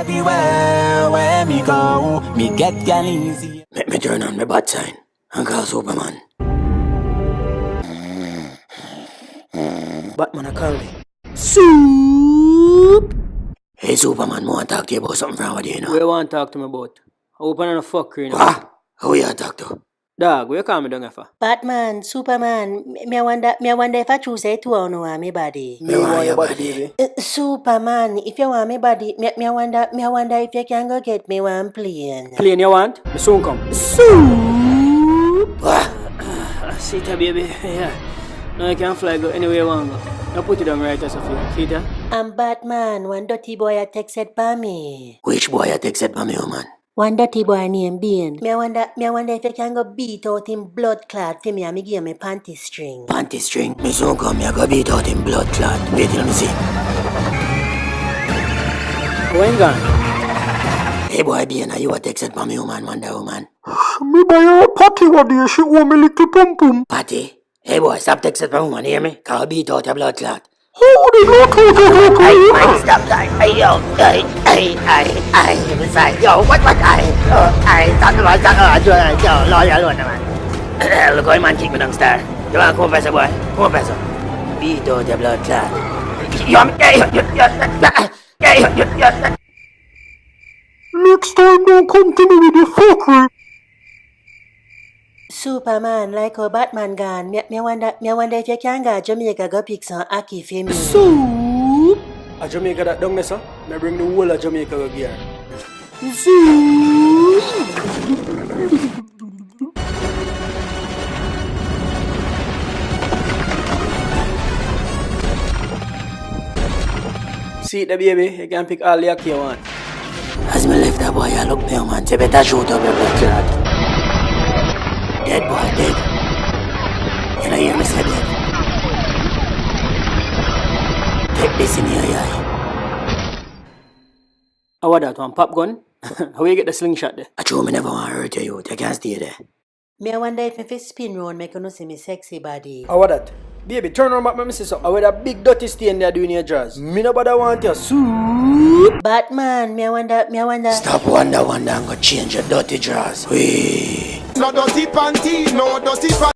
everywhere where me go, me get gal easy. Let me turn on my bad sign and call Superman. Batman, I call me. Soup! Hey Superman, I want to talk to you about something from over there, you know. What you want to talk to me about? I open on a fuck you know. What? Who you talk to? Dog, where you call me down here for? Batman, Superman, me wonder if I choose it to or no want me body. Me want your body, baby. Superman, if you want me body, me wonder if you can go get me one plane. Plane you want? Me soon come. Soup! What? See it, baby. Yeah. Now you can fly go anywhere you want go. You put it down right as of you. See it? I'm Batman, one dirty boy a texted by me. Which boy you texted by me, man? One dirty boy named Bean. Me wonder if you can go beat out him blood clot for me and me give me panty string. Panty string? Me soon come, me go beat out him blood clot. Wait till me see. Where you gone? Hey boy, Bean, you a texted by me, man, Wonder Woman. Me buy her a patty one day, she owe me little pum pum. Patty? Hey boy, stop texting by woman, hear me? Cause I beat out your blood clot. How the lot out of her? Hey, stop that. Hey, yo. Hey, besides, yo, what, stop, yo, loyal one, man. Look how man kick me downstairs. You want to come press boy? Come press beat out your blood clot. Next time don't come to me with the fuckery. Superman, like how Batman gone, me wonder if you can go Jamaica go pick some ackee for me. Soup! A Jamaica that down there, sir? Me bring the whole of Jamaica go here. See it, baby. You can pick all the ackee you want. As me left that boy, I look me, man. You better shoot up your blood clot. Dead boy, dead. You know, hear me say dead. Take this in your eye. How about that one? Pop gun? How you get the slingshot there? I true me never want to hurt you. You can't stay there. Me wonder if me spin round make you see me sexy body. How about that? Baby, turn around back, let me see something. I wear that big dirty stain there doing your jaws. Me nobody want your soup. Batman, me wonder. Stop wonder and go change your dirty drawers. Wee. No dirty panty, no dirty panty.